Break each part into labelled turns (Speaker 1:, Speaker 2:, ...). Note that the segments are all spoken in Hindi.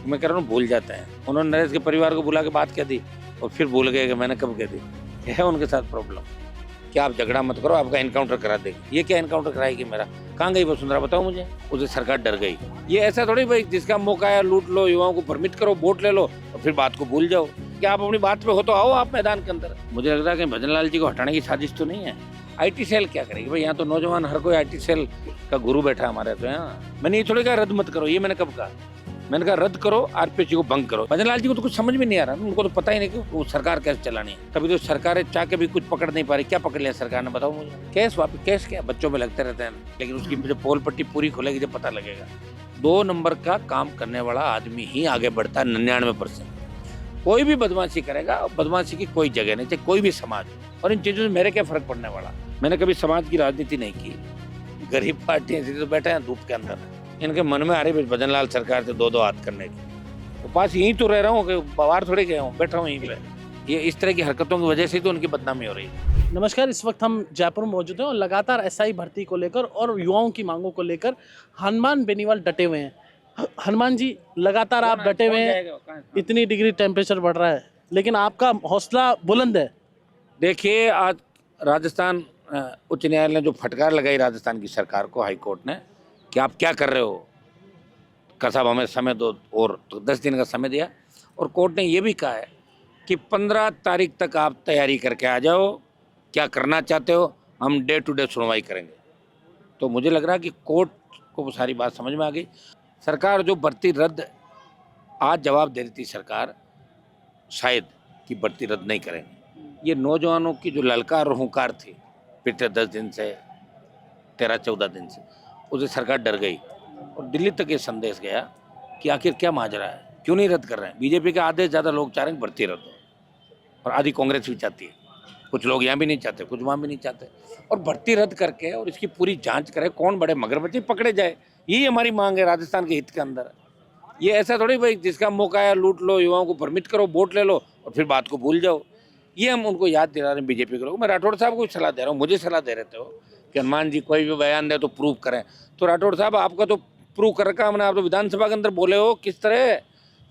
Speaker 1: मैं कह रहा हूँ भूल जाते हैं। उन्होंने नरेश के परिवार को बुला के बात कह दी और फिर भूल गए कि मैंने कब कह दी। क्या है उनके साथ प्रॉब्लम? क्या आप झगड़ा मत करो, आपका इनकाउंटर करा देगी। ये क्या इनकाउंटर कराएगी मेरा? कहाँ गई वसुंधरा, बताओ मुझे। उसे सरकार डर गई। ये ऐसा थोड़ी भाई जिसका मौका है लूट लो, युवाओं को परमिट करो, वोट ले लो और फिर बात को भूल जाओ। क्या आप अपनी बात पे हो तो आओ आप मैदान के अंदर। मुझे लग रहा है कि भजन लाल जी को हटाने की साजिश तो नहीं है। IT सेल क्या करेगी भाई? यहाँ तो नौजवान हर कोई IT सेल का गुरु बैठा हमारे तो यहाँ। मैंने ये थोड़ी कहा रद्द मत करो, ये मैंने कब कहा? मैंने कहा रद्द करो, RPSC को भंग करो। भजन लाल जी को तो कुछ समझ में नहीं आ रहा, उनको तो पता ही नहीं कि वो सरकार कैसे चलानी है। कभी तो सरकारें चाह के भी कुछ पकड़ नहीं पा रही। क्या पकड़ लिया सरकार ने, बताओ मुझे? केस वापिस, केस क्या बच्चों में लगते रहते हैं, लेकिन उसकी जो पोल पट्टी पूरी खुलेगी जब पता लगेगा। 2 नंबर का काम करने वाला आदमी ही आगे बढ़ता है 99%। कोई भी बदमाशी करेगा, बदमाशी की कोई जगह नहीं, चाहे कोई भी समाज। और इन चीजों से मेरे क्या फर्क पड़ने वाला? मैंने कभी समाज की राजनीति नहीं की। गरीब पार्टी ऐसी तो बैठे हैं धूप के अंदर, इनके मन में आ रही भजन लाल सरकार से 2-2 हाथ करने की। तो पास यहीं तो रह रहा हूँ, बाहर थोड़े गया हूँ, बैठा हूँ यहीं पे। ये इस तरह की हरकतों की वजह से तो उनकी बदनामी हो रही है।
Speaker 2: नमस्कार, इस वक्त हम जयपुर में मौजूद हैं और लगातार SI भर्ती को लेकर और युवाओं की मांगों को लेकर हनुमान बेनीवाल डटे हुए हैं। हनुमान जी, लगातार आप डटे हुए हैं, इतनी डिग्री टेम्परेचर बढ़ रहा है, लेकिन आपका हौसला बुलंद है।
Speaker 1: देखिए, आज राजस्थान उच्च न्यायालय ने जो फटकार लगाई राजस्थान की सरकार को, हाई कोर्ट ने, कि आप क्या कर रहे हो, का साहब हमें समय दो, और तो 10 दिन का समय दिया। और कोर्ट ने ये भी कहा है कि 15 तारीख तक आप तैयारी करके आ जाओ, क्या करना चाहते हो, हम डे टू डे सुनवाई करेंगे। तो मुझे लग रहा है कि कोर्ट को वो सारी बात समझ में आ गई। सरकार जो भर्ती रद्द आज जवाब दे रही थी सरकार, शायद कि भर्ती रद्द नहीं करेंगे। ये नौजवानों की जो ललकार और हुंकार थी पिछले 10 दिन से, 13-14 दिन से, उसे सरकार डर गई और दिल्ली तक ये संदेश गया कि आखिर क्या माजरा है, क्यों नहीं रद्द कर रहे हैं। बीजेपी के आधे से ज़्यादा लोग चाह रहे हैं भर्ती रद्द हो, और आधी कांग्रेस भी चाहती है। कुछ लोग यहाँ भी नहीं चाहते, कुछ वहाँ भी नहीं चाहते। और भर्ती रद्द करके और इसकी पूरी जांच करे, कौन बड़े मगरमच्छ पकड़े जाए, यही हमारी मांग है राजस्थान के हित के अंदर। ये ऐसा थोड़ी भाई जिसका मौका है लूट लो, युवाओं को परमिट करो, वोट ले लो और फिर बात को भूल जाओ। ये हम उनको याद दिला रहे हैं बीजेपी के लोग। मैं राठौड़ साहब को सलाह दे रहा हूँ, मुझे सलाह दे रहे थे वो कि हनुमान जी कोई भी बयान दे तो प्रूव करें। तो राठौड़ साहब, आपका तो प्रूव कर रखा हमने, आप तो विधानसभा के अंदर बोले हो किस तरह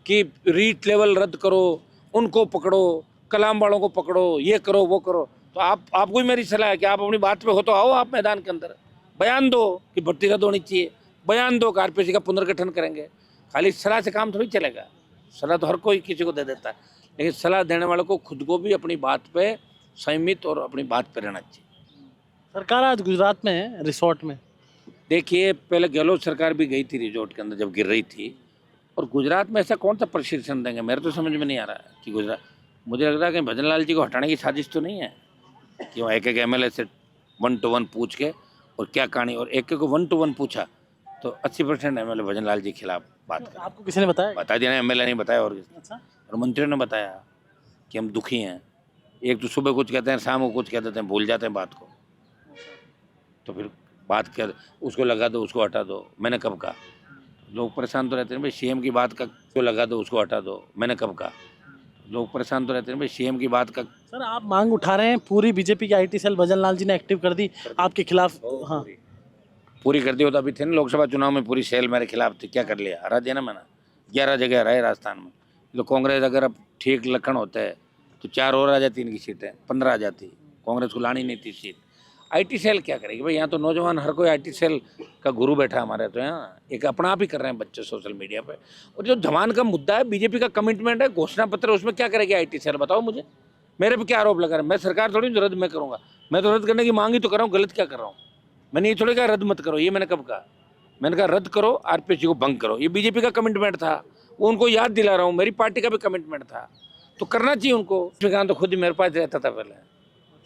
Speaker 1: कि रीट लेवल रद्द करो, उनको पकड़ो, कलाम वालों को पकड़ो, ये करो वो करो। तो आपको ही मेरी सलाह है कि आप अपनी बात पे हो तो आओ आप मैदान के अंदर, बयान दो कि भर्ती रद्द होनी चाहिए, बयान दो कि RPSC का पुनर्गठन करेंगे। खाली सलाह से काम थोड़ी चलेगा। सलाह तो हर कोई किसी को दे देता है, लेकिन सलाह देने वालों को खुद को भी अपनी बात पे संयमित और अपनी बात पे रहना चाहिए।
Speaker 2: सरकार आज गुजरात में है, रिसोर्ट में।
Speaker 1: देखिए, पहले गहलोत सरकार भी गई थी रिजॉर्ट के अंदर जब गिर रही थी, और गुजरात में ऐसा कौन सा प्रशिक्षण देंगे, मेरे तो समझ में नहीं आ रहा है कि गुजरात। मुझे लग रहा है कि भजन लाल जी को हटाने की साजिश तो नहीं है कि वो एक MLA से 1 to 1 पूछ के और क्या कहानी, और एक को 1 to 1 पूछा तो 80% MLA भजन लाल जी के खिलाफ बात कर।
Speaker 2: आपको किसी ने बताया?
Speaker 1: बता दिया ना, MLA नहीं बताया,
Speaker 2: अच्छा।
Speaker 1: और मंत्रियों ने बताया कि हम दुखी हैं। एक तो सुबह कुछ कहते हैं, शाम को कुछ कह देते हैं, भूल जाते हैं बात को। तो फिर बात कर, उसको लगा दो, उसको हटा दो, मैंने कब कहा? लोग परेशान तो रहते हैं भाई, CM की बात का को लगा दो, उसको हटा दो, मैंने कब कहा? लोग परेशान तो रहते हैं भाई, CM की बात का।
Speaker 2: सर, आप मांग उठा रहे हैं, पूरी बीजेपी की IT सेल भजन लाल जी ने एक्टिव कर दी आपके खिलाफ। हाँ,
Speaker 1: पूरी कर दी हो तो अभी थे ना लोकसभा चुनाव में पूरी सेल मेरे खिलाफ थी, क्या कर लिया? हरा दिया ना मैंने, 11 जगह हराए राजस्थान में। तो कांग्रेस अगर अब ठीक लक्षण होते हैं तो 4 और आ जाती, इनकी सीटें 15 आ जाती। कांग्रेस को लानी नहीं थी सीट। IT सेल क्या करेगी भाई? यहाँ तो नौजवान हर कोई IT सेल का गुरु बैठा हमारे तो यहाँ। एक अपना आप ही कर रहे हैं बच्चे सोशल मीडिया पे। और जो धमान का मुद्दा है, बीजेपी का कमिटमेंट है, घोषणा पत्र, उसमें क्या करेगी IT सेल, बताओ मुझे। मेरे पे क्या आरोप लगा रहे हैं? मैं सरकार थोड़ी रद्द मैं करूँगा, मैं तो रद्द करने की मांग ही तो कर रहा हूँ। गलत क्या कर रहा हूँ? मैंने ये थोड़ी कहा रद्द मत करो, ये मैंने कब कहा? मैंने कहा रद्द करो, RPSC को भंग करो। ये बीजेपी का कमिटमेंट था, वो उनको याद दिला रहा हूँ। मेरी पार्टी का भी कमिटमेंट था, तो करना चाहिए उनको। श्रीकांत तो खुद ही मेरे पास रहता था पहले,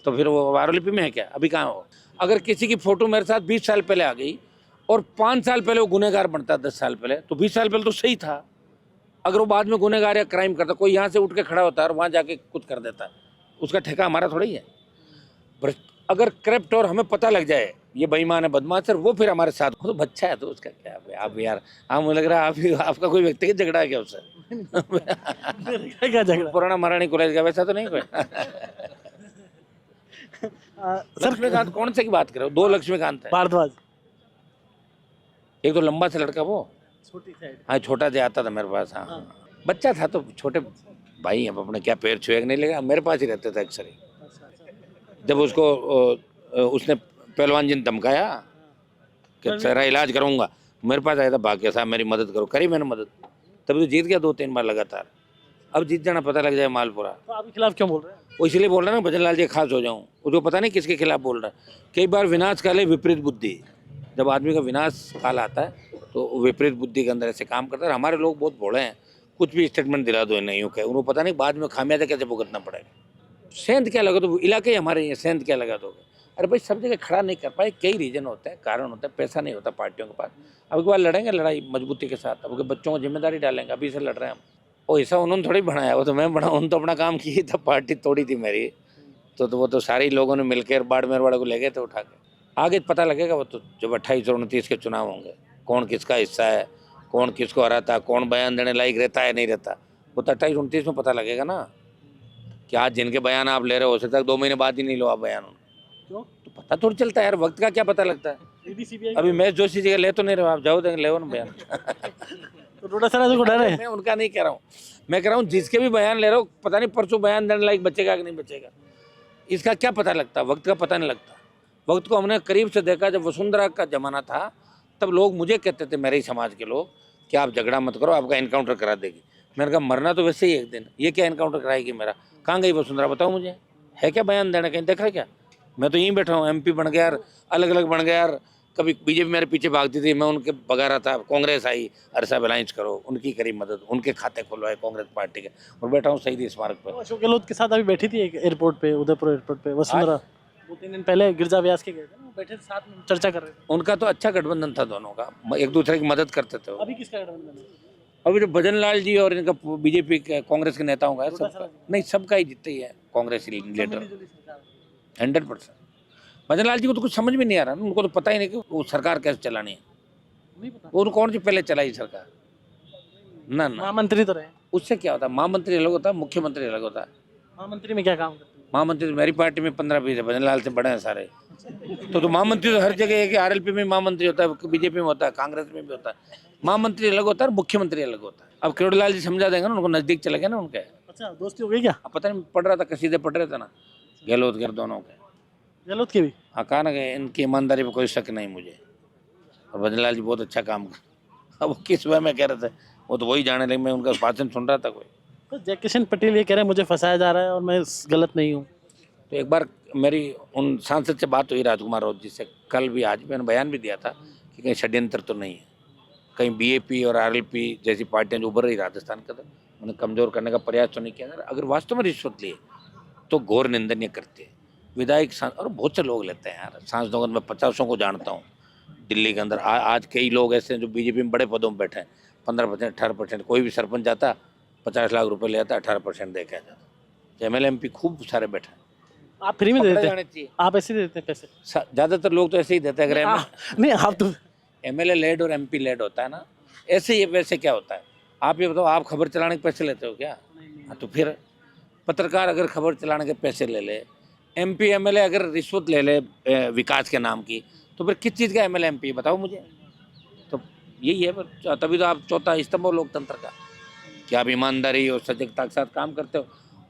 Speaker 1: तो फिर वो वारोलिपि में है क्या? अभी कहाँ हो? अगर किसी की फोटो मेरे साथ 20 साल पहले आ गई और 5 साल पहले वो गुनहगार बनता, 10 साल पहले, तो 20 साल पहले तो सही था। अगर वो बाद में गुनहगार या क्राइम करता, कोई यहाँ से उठ के खड़ा होता है और वहाँ जाके कुछ कर देता, उसका ठेका हमारा थोड़ा ही है। अगर करप्ट और हमें पता लग जाए ये बेईमान है, बदमाश है, वो फिर हमारे साथ, वो तो बच्चा है, तो उसका क्या है? आप यार, आप मुझे लग रहा है आपका कोई व्यक्तिगत झगड़ा है क्या उससे?
Speaker 2: क्या झगड़ा?
Speaker 1: पुराना महारानी कॉलेज का वैसा तो नहीं कोई। लक्ष्मीकांत कौन से की बात कर रहे हो? 2 लक्ष्मीकांत है।
Speaker 2: भारद्वाज।
Speaker 1: एक तो लंबा सा लड़का वो,
Speaker 2: छोटी साइड।
Speaker 1: हाँ छोटा जो आता था मेरे पास। हाँ
Speaker 2: हाँ।
Speaker 1: बच्चा था तो छोटे भाई हैं, अब अपने क्या पैर छुएगा नहीं लेगा, मेरे पास ही रहते थे अक्सर ही।
Speaker 2: अच्छा अच्छा।
Speaker 1: जब उसको उसने पहलवान जी ने धमकाया कि तेरा इलाज करूंगा, मेरे पास आया था भाग के, साहब मेरी मदद करो, करी मैंने मदद, तभी तो जीत गया 2-3 बार लगातार। अब जीत जाना पता लग जाए मालपुरा।
Speaker 2: तो आपके खिलाफ क्यों बोल रहे हैं?
Speaker 1: वो इसलिए बोल रहा है ना भजन लाल जी खास हो जाऊं, उसको पता नहीं किसके खिलाफ बोल रहा है। कई बार विनाश काले विपरीत बुद्धि, जब आदमी का विनाश काल आता है तो वो विपरीत बुद्धि के अंदर ऐसे काम करता है। हमारे लोग बहुत भोले हैं, कुछ भी स्टेटमेंट दिला दो नहीं हो, उनको पता नहीं बाद में खामियाजा कैसे भुगतना पड़ेगा। सेंध क्या लगा दो, इलाके हमारे ये सेंध क्या लगा दोगे? अरे भाई सब जगह खड़ा नहीं कर पाए, कई रीजन होते हैं, कारण होता है, पैसा नहीं होता पार्टियों के पास। अब की बार लड़ेंगे लड़ाई मजबूती के साथ, अब के बच्चों को जिम्मेदारी डालेंगे, अभी से लड़ रहे हैं हम। वो ऐसा उन्होंने थोड़ी बनाया, वो तो मैं बना, उन्होंने तो अपना काम की था, पार्टी तोड़ी थी मेरी। तो वो तो सारे लोगों ने मिलकर बाड़मेर वाले को ले गए थे उठा के। आगे पता लगेगा वो तो, जब 28 और 29 के चुनाव होंगे, कौन किसका हिस्सा है, कौन किसको हराता है, कौन बयान देने लायक रहता है नहीं रहता, वो तो 28-29 में पता लगेगा ना। कि आज जिनके बयान आप ले रहे हो सकता है 2 महीने बाद ही नहीं लो आप बयान उनका,
Speaker 2: क्यों?
Speaker 1: तो पता थोड़ी चलता है यार, वक्त का क्या पता लगता है।
Speaker 2: ईडी सीबीआई
Speaker 1: अभी मैं जोशी जी का ले तो नहीं रहा हूं, आप जाओ देंगे ले बयान।
Speaker 2: तो डोटासरा जी को डर है?
Speaker 1: मैं उनका नहीं कह रहा हूँ, मैं कह रहा हूँ जिसके भी बयान ले रहा हूँ, पता नहीं परसों बयान देने लायक बचेगा कि नहीं बचेगा, इसका क्या पता लगता, वक्त का पता नहीं लगता। वक्त को हमने करीब से देखा, जब वसुंधरा का जमाना था तब लोग मुझे कहते थे, मेरे ही समाज के लोग, कि आप झगड़ा मत करो, आपका इनकाउंटर करा देगी। मैंने कहा मरना तो वैसे ही एक दिन, ये क्या इनकाउंटर कराएगी मेरा? कहाँ गई वसुंधरा, बताओ मुझे, है क्या बयान देना, कहीं देखा क्या? मैं तो यहीं बैठा हूँ, MP बन गया यार, अलग अलग बन गया यार। कभी बीजेपी मेरे पीछे भागती थी, मैं उनके भगा रहा था, कांग्रेस आई, अरे साहब अलायंस करो, उनकी करी मदद, उनके खाते खुलवाए कांग्रेस पार्टी के, और बैठा हूँ शहीद स्मारक पर।
Speaker 2: अशोक गहलोत के साथ अभी बैठी थी एक एयरपोर्ट पे, उदयपुर एयरपोर्ट पे वसुंधरा। 2-3 दिन पहले गिरजा व्यास के गए थे ना, वो बैठे थे साथ में, चर्चा कर रहे थे।
Speaker 1: उनका तो अच्छा गठबंधन था दोनों का, एक दूसरे की मदद करते थे वो।
Speaker 2: अभी किसका गठबंधन है?
Speaker 1: अभी जो भजन लाल जी और इनका बीजेपी कांग्रेस के नेताओं का है, सबका नहीं, सबका ही जितने ही है कांग्रेस लीडर, 100%। भजन लाल जी को तो कुछ समझ में नहीं आ रहा, उनको तो पता ही नहीं कि वो सरकार कैसे चलानी है।
Speaker 2: नहीं पता।
Speaker 1: वो कौन सी पहले चलाई सरकार, ना ना,
Speaker 2: महामंत्री तो रहे।
Speaker 1: उससे क्या होता है, महामंत्री अलग होता है, मुख्यमंत्री अलग होता है।
Speaker 2: महामंत्री में क्या काम करते हैं?
Speaker 1: महामंत्री तो मेरी पार्टी में 15-20 है, भजन लाल से बड़े हैं सारे। तो महामंत्री तो हर जगह है कि RLP में महामंत्री होता है, बीजेपी में होता है, कांग्रेस में भी होता है। महामंत्री अलग होता है, मुख्यमंत्री अलग होता है। अब किरोड़ीलाल जी समझा देंगे ना, उनको नजदीक चले गए ना उनके।
Speaker 2: अच्छा, दोस्ती हो गई क्या?
Speaker 1: अब पता नहीं, पढ़ रहा था, कसीदे पढ़ रहे थे ना गहलोत के दोनों के।
Speaker 2: गहलोत की भी?
Speaker 1: हाँ कहा ना कि इनकी ईमानदारी पर कोई शक नहीं मुझे, और भजन लाल जी बहुत अच्छा काम कर। अब वो किस वे में कह रहे थे, वो तो वही जाने लगे, मैं उनका भाषण सुन रहा था कोई।
Speaker 2: तो जयकिशन पटेल ये कह रहे हैं मुझे फंसाया जा रहा है और मैं गलत नहीं हूँ।
Speaker 1: तो एक बार मेरी उन सांसद से बात हुई, राजकुमार राउत जी से, कल भी आज भी, मैंने बयान भी दिया था कि कहीं षड्यंत्र तो नहीं है, कहीं BAP और RLP जैसी पार्टियां जो उभर रही राजस्थान के, उन्हें कमज़ोर करने का प्रयास तो नहीं किया। अगर वास्तव में रिश्वत लिए तो घोर निंदनीय करते हैं विधायक और बहुत से लोग लेते हैं यार, सांसदों को मैं 50 को जानता हूँ दिल्ली के अंदर। आज कई लोग ऐसे हैं जो BJP में बड़े पदों में बैठे हैं, 15%, 18%, कोई भी सरपंच जाता 50 लाख रुपए ले आता, 18% दे के आ जाता। MLA MP खूब सारे बैठे हैं।
Speaker 2: आप फ्री में
Speaker 1: पकड़े
Speaker 2: देते
Speaker 1: जाने
Speaker 2: हैं?
Speaker 1: चाहिए।
Speaker 2: आप ऐसे ही देते हैं पैसे?
Speaker 1: ज़्यादातर लोग तो ऐसे ही देते हैं। अगर
Speaker 2: नहीं, आप तो
Speaker 1: MLA लेड और MP लेड होता है ना, ऐसे ही वैसे क्या होता है, आप ये बताओ, आप खबर चलाने के पैसे लेते हो क्या? हाँ तो फिर पत्रकार अगर खबर चलाने के पैसे ले ले, MP MLA अगर रिश्वत ले ले विकास के नाम की, तो फिर किस चीज़ का MLA MP बताओ मुझे। तो यही है, तभी तो आप चौथा स्तंभ हो लोकतंत्र का, कि आप ईमानदारी और सजगता के साथ काम करते हो,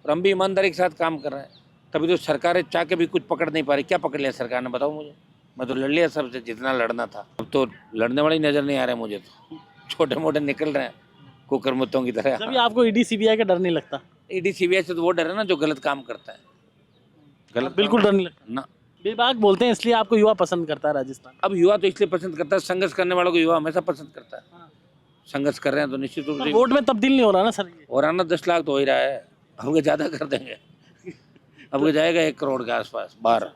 Speaker 1: और हम भी ईमानदारी के साथ काम कर रहे हैं। तभी तो सरकारें चाह के भी कुछ पकड़ नहीं पा रही। क्या पकड़ लिया सरकार ने, बताओ मुझे? मैं तो लड़ लिया सबसे जितना लड़ना था। अब तो लड़ने वाले ही नज़र नहीं आ रहे मुझे, तो छोटे मोटे निकल रहे हैं कुकरमुत्तों की तरह।
Speaker 2: जब आपको ईडी सीबीआई का डर नहीं लगता?
Speaker 1: ED CBI से तो वो डर है ना जो गलत काम करता है, गलत
Speaker 2: बिल्कुल डर नहीं लगता
Speaker 1: ना।
Speaker 2: बेबाक बोलते हैं इसलिए आपको युवा पसंद करता है राजस्थान।
Speaker 1: अब युवा तो इसलिए पसंद करता है, संघर्ष करने वालों को युवा हमेशा पसंद करता है। संघर्ष कर रहे हैं तो निश्चित रूप से।
Speaker 2: वोट में तब्दील नहीं हो रहा ना सर ये?
Speaker 1: और आना 10 लाख तो हो ही रहा है, अब ज़्यादा कर देंगे। अब जाएगा 1 करोड़ के आसपास, 12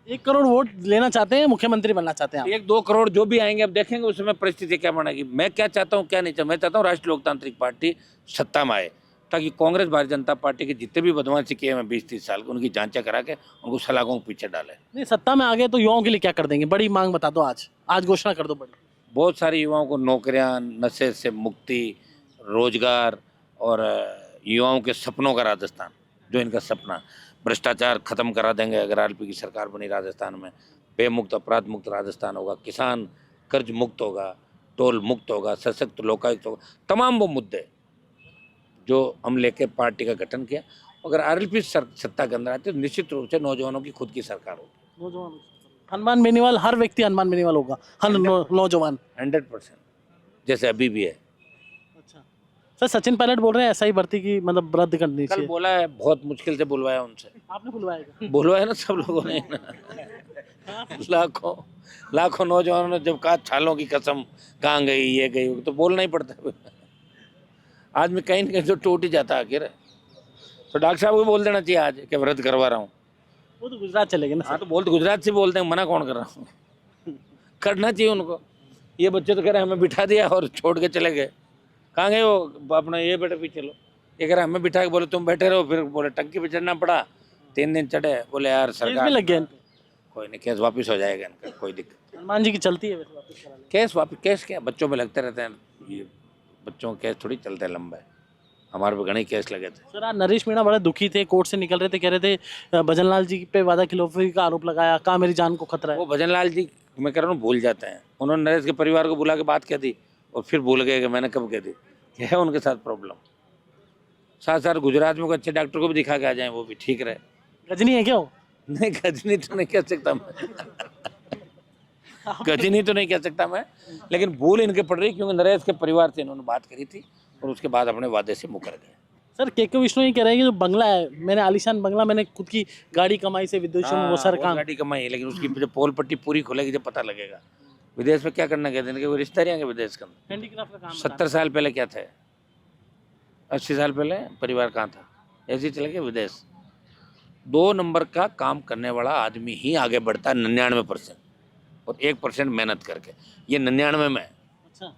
Speaker 2: 1 करोड़ वोट लेना चाहते हैं, मुख्यमंत्री बनना चाहते हैं आप?
Speaker 1: 1-2 करोड़ जो भी आएंगे, अब देखेंगे उस समय परिस्थिति क्या बनेगी। मैं क्या चाहता हूँ क्या नहीं चाहता, मैं चाहता हूँ राष्ट्रीय लोकतांत्रिक पार्टी सत्ता में आए, ताकि कांग्रेस भारतीय जनता पार्टी के जितने भी बदमाशी किए हैं 20-30 साल के, उनकी जांचा करा के उनको सलाखों के पीछे डाले।
Speaker 2: नहीं, सत्ता में आ गए तो युवाओं के लिए क्या कर देंगे? बड़ी मांग बता दो, आज घोषणा कर दो बड़ी।
Speaker 1: बहुत सारे युवाओं को नौकरियां, नशे से मुक्ति, रोजगार, और युवाओं के सपनों का राजस्थान, जो इनका सपना, भ्रष्टाचार खत्म करा देंगे अगर RLP की सरकार बनी राजस्थान में। बेमुक्त अपराध मुक्त राजस्थान होगा, किसान कर्ज मुक्त होगा, टोल मुक्त होगा, सशक्त लोकायुक्त होगा, तमाम वो मुद्दे जो हम लेके पार्टी का गठन किया। अगर आरएलपी सत्ता के अंदर आती है तो निश्चित रूप से नौजवानों की खुद की सरकार होगी।
Speaker 2: नौजवान हनुमान बेनीवाल, हर व्यक्ति हनुमान बेनीवाल होगा, हर नौजवान।
Speaker 1: 100% जैसे अभी भी है।
Speaker 2: अच्छा सर, सचिन पायलट बोल रहे हैं एसआई भर्ती की मतलब रद्द करनी
Speaker 1: कल
Speaker 2: चाहिए।
Speaker 1: बोला है, बहुत मुश्किल से बुलवाया उनसे।
Speaker 2: आपने बुलवाया क्या?
Speaker 1: बुलवाया ना सब लोगों ने लाखों लाखों नौजवानों ने जब कहा छालों की कसम कहाँ गई ये गई, तो बोलना ही पड़ता है। आदमी कहीं ना कहीं तो टूट ही जाता है आखिर। तो डॉक्टर साहब को बोल देना चाहिए आज कि रद्द करवा रहा हूँ।
Speaker 2: वो तो गुजरात चले गए ना
Speaker 1: हाँ
Speaker 2: सर।
Speaker 1: तो बोलते गुजरात से बोलते हैं, मना कौन कर रहा हूँ। करना चाहिए उनको। ये बच्चे तो कह रहे हैं हमें बिठा दिया और छोड़ के चले गए। कहाँ गए वो अपना, ये बेटे पीछे चलो। ये कह रहे हमें बिठा के, बोले तुम बैठे रहो, फिर बोले टंकी पे चढ़ना पड़ा। 3 दिन चढ़े, बोले यार
Speaker 2: केस भी
Speaker 1: सरकार
Speaker 2: लग गया इन पे।
Speaker 1: कोई नहीं, केस वापस हो जाएगा इनका, कोई दिक्कत।
Speaker 2: हनुमान जी की चलती है वैसे वापस करा लेंगे।
Speaker 1: केस वापस, केस क्या बच्चों में लगते रहते हैं, ये बच्चों के केस थोड़ी चलते हैं लंबे। हमारे पे घने केस लगे थे।
Speaker 2: सर आज नरेश मीणा बड़े दुखी थे, कोर्ट से निकल रहे थे, कह रहे थे भजनलाल जी पे वादा खिलाफी का आरोप लगाया, कहा मेरी जान को खतरा है।
Speaker 1: वो भजनलाल जी, मैं कह रहा हूँ, भूल जाते हैं। उन्होंने नरेश के परिवार को बुला के बात कह दी और फिर भूल गए कि मैंने कब कह दी। क्या है उनके साथ प्रॉब्लम। साथ साथ गुजरात में कोई अच्छे डॉक्टर को भी दिखा के आ जाए, वो भी ठीक रहे।
Speaker 2: गजनी है क्या वो?
Speaker 1: नहीं गजनी तो नहीं कह सकता मैं। गजनी तो नहीं कह सकता मैं, लेकिन भूल इनके पड़ रही, क्योंकि नरेश के परिवार से इन्होंने बात करी थी और उसके बाद अपने वादे से मुकर गए।
Speaker 2: सर के विष्णु ये कह रहे हैं कि जो बंगला है, मैंने आलीशान बंगला, मैंने खुद की गाड़ी कमाई से विदेशों में वो सर
Speaker 1: वो
Speaker 2: काम।
Speaker 1: गाड़ी कमाई है, लेकिन उसकी जब पोल पट्टी पूरी खुलेगी जब पता लगेगा। विदेश में क्या करना कहते हैं, वो रिश्तेदारी आएंगे विदेश के अंदर।
Speaker 2: हैंडीक्राफ्ट का काम
Speaker 1: 70 साल पहले क्या थे, 80 साल पहले परिवार कहाँ था, ऐसे ही चले गए विदेश। 2 नंबर का काम करने वाला आदमी ही आगे बढ़ता है 99%, और 1% मेहनत करके। ये 99 में है।
Speaker 2: अच्छा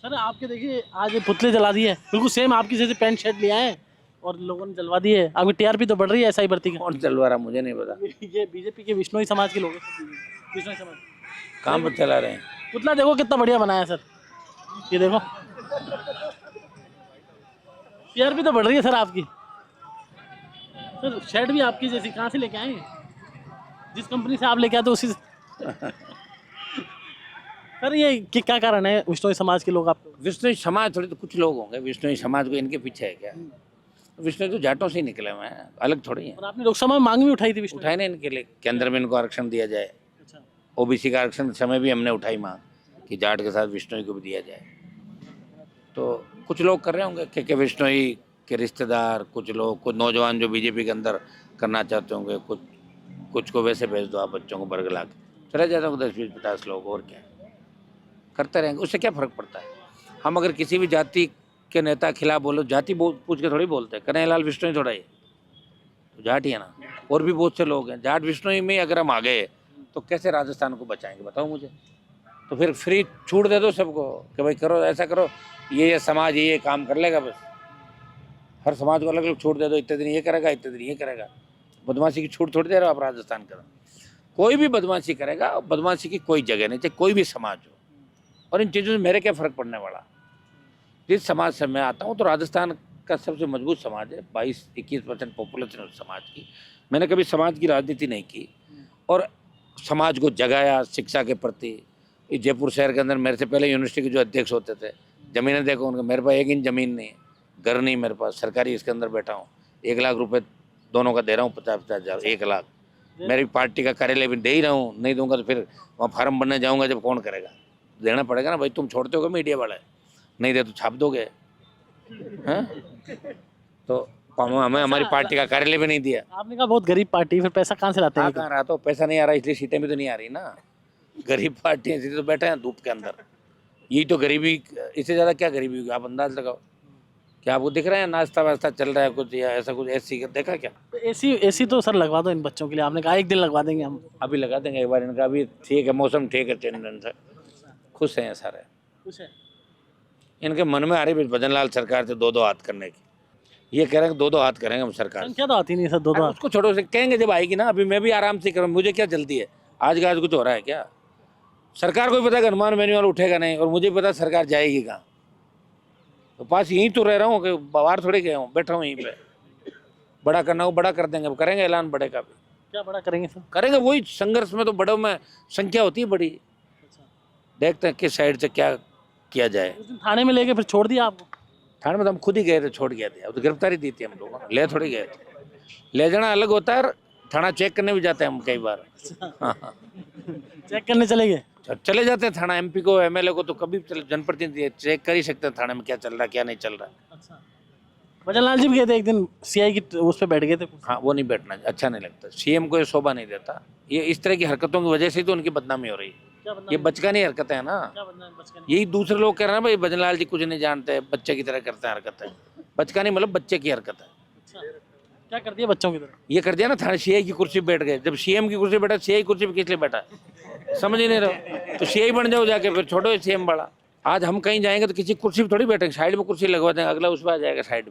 Speaker 2: सर, आपके देखिए आज ये पुतले जला दिए, बिल्कुल सेम आपकी जैसे पैंट शर्ट ले आए और लोगों ने जलवा दिए। आपकी टीआरपी तो बढ़ रही है एसआई भर्ती की।
Speaker 1: कौन चलवा रहा मुझे नहीं पता।
Speaker 2: ये बीजेपी के विष्णोई समाज के लोग हैं। विष्णोई समाज
Speaker 1: काम पर चला रहे हैं।
Speaker 2: पुतला देखो कितना बढ़िया बनाया सर, ये देखो। टीआरपी तो बढ़ रही है सर आपकी। सर शर्ट भी आपकी जैसी, कहाँ से लेके आए? जिस कंपनी से आप लेके आते उसी से। सर ये क्या कारण है विष्णोई समाज के लोग आप?
Speaker 1: विष्णु समाज थोड़ी, तो कुछ लोग होंगे विष्णु समाज को इनके पीछे है क्या। विष्णु तो जाटों से ही निकले हुए हैं, अलग थोड़ी है।
Speaker 2: और आपने लोकसभा में मांग भी उठाई थी विष्णु।
Speaker 1: उठाए ना इनके लिए, केंद्र में इनको आरक्षण दिया जाए।
Speaker 2: अच्छा
Speaker 1: ओबीसी का आरक्षण के समय भी हमने उठाई मांग कि जाट के साथ विष्णोई को भी दिया जाए। तो कुछ लोग कर रहे होंगे कि विष्णोई के रिश्तेदार, कुछ लोग, कुछ नौजवान जो बीजेपी के अंदर करना चाहते होंगे, कुछ को वैसे भेज दो आप बच्चों को बरगला के, चले जाते होंगे 10, 20, 50 लोग, और क्या करते रहेंगे, उससे क्या फर्क पड़ता है। हम अगर किसी भी जाति के नेता खिलाफ बोलो, जाति पूछ के थोड़ी बोलते हैं। कन्हैयालाल विष्णोई थोड़ा ही तो जाट ही है ना, और भी बहुत से लोग हैं। जाट विष्णोई में अगर हम आ गए तो कैसे राजस्थान को बचाएंगे बताओ मुझे। तो फिर फ्री छूट दे दो सबको कि भाई करो, ऐसा करो, ये समाज ये काम कर लेगा, बस हर समाज को अलग अलग छूट दे दो, इतने दिन ये करेगा, इतने दिन ये करेगा। बदमाशी की छूट थोड़ी दे रहे हो आप राजस्थान का। कोई भी बदमाशी करेगा, बदमाशी की कोई जगह नहीं, चाहे कोई भी समाज हो। और इन चीज़ों से मेरे क्या फ़र्क पड़ने वाला। जिस समाज से मैं आता हूँ, तो राजस्थान का सबसे मजबूत समाज है, 22-21% पॉपुलेशन उस समाज की। मैंने कभी समाज की राजनीति नहीं की और समाज को जगाया शिक्षा के प्रति। ये जयपुर शहर के अंदर मेरे से पहले यूनिवर्सिटी के जो अध्यक्ष होते थे, ज़मीनें देखो उनका, मेरे पास 1 इंच ज़मीन नहीं है, घर नहीं मेरे पास, सरकारी इसके अंदर बैठा हूँ। 1 लाख रुपए दोनों का दे रहा हूँ, 50-50 हज़ार, 1 लाख। मेरी पार्टी का कार्यालय भी दे ही रहा हूँ, नहीं दूंगा तो फिर वहाँ फार्म भरने जाऊँगा, जब कौन करेगा, देना पड़ेगा ना भाई। तुम छोड़ते हो मीडिया वाले, नहीं दे तो छाप दोगे, हैं? तो हमें हमारी पार्टी का कार्यालय भी नहीं दिया।
Speaker 2: आपने कहा बहुत गरीब पार्टी, फिर पैसा कहाँ से लाते हैं?
Speaker 1: कहाँ रहा, तो पैसा नहीं आ रहा इसलिए सीटें भी तो नहीं आ रही ना। गरीब पार्टी है इसलिए तो बैठे हैं धूप के अंदर। यही तो गरीबी, इससे ज़्यादा क्या गरीबी होगी, आप अंदाज लगाओ। क्या आपको दिख रहा है नाश्ता वास्ता चल रहा है कुछ, या ऐसा कुछ ऐसी देखा क्या?
Speaker 2: तो एसी तो सर लगवा दो इन बच्चों के लिए, आपने कहा 1 दिन लगवा देंगे हम।
Speaker 1: अभी लगा देंगे एक बार इनका, अभी ठीक है, मौसम ठीक है, चंदन से खुश हैं सारे।
Speaker 2: खुश है?
Speaker 1: इनके मन में आ रही भजनलाल सरकार से 2-2 हाथ करने की। ये कह रहे हैं 2-2 हाथ करेंगे हम सरकार से।
Speaker 2: संख्या तो आती नहीं सर, 2-2
Speaker 1: उसको छोड़ो, से कहेंगे जब आएगी ना। अभी मैं भी आराम से करूँ, मुझे क्या जल्दी है, आज का आज कुछ हो रहा है क्या। सरकार को भी पता है हनुमान बेनीवाल उठेगा नहीं, और मुझे पता सरकार जाएगी कहाँ। तो पास यहीं तो रह रहा हूँ, कि बाहर थोड़े गया हूँ, बैठा हूँ यहीं पे। बड़ा करना हो बड़ा कर देंगे, अब करेंगे ऐलान बड़े का भी।
Speaker 2: क्या बड़ा करेंगे सर?
Speaker 1: करेंगे, वही संघर्ष में तो बड़ों में संख्या होती है बड़ी। देखते हैं किस साइड से क्या किया जाए।
Speaker 2: उस दिन थाने में लेके फिर छोड़ दिया आपको?
Speaker 1: थाने में तो हम खुद ही गए थे, छोड़ गए थे। अब तो गिरफ्तारी दी थी हम लोगों ने, ले थोड़ी गए थे। ले जाना अलग होता है, थाना चेक करने भी जाते हैं हम कई बार। हाँ हाँ,
Speaker 2: चेक करने चले गए?
Speaker 1: चले जाते हैं थाना। MP को MLA को तो कभी जनप्रतिनिधि चेक कर ही सकते हैं थाने में क्या चल रहा है क्या नहीं चल रहा है।
Speaker 2: अच्छा, भजनलाल जी भी गए थे एक दिन, CI की उस पर बैठ गए थे।
Speaker 1: हाँ, वो नहीं बैठना अच्छा नहीं लगता। CM को ये शोभा नहीं देता। ये इस तरह की हरकतों की वजह से ही तो उनकी बदनामी हो रही है।
Speaker 2: क्या
Speaker 1: ये बचकानी हरकतें हैं ना।
Speaker 2: क्या बदनाम बचकानी?
Speaker 1: यही दूसरे लोग कह रहे हैं भाई भजनलाल जी कुछ नहीं जानते, बच्चे की तरह करते हैं हरकतें। बचकानी मतलब बच्चे की हरकत है।
Speaker 2: अच्छा, क्या कर दिया बच्चों की तरह?
Speaker 1: ये कर दिया ना, थाने CI की कुर्सी पे बैठ गए। जब CM की कुर्सी पे बैठा, CI कुर्सी पे किस लिए बैठा है? समझ ही नहीं रहो। तो CI बन जाओ जाके, फिर छोड़ो CM बड़ा। आज हम कहीं जाएंगे तो किसी कुर्सी पे थोड़ी बैठेंगे, साइड में कुर्सी लगवा देंगे, अगला उस पर आ जाएगा साइड में।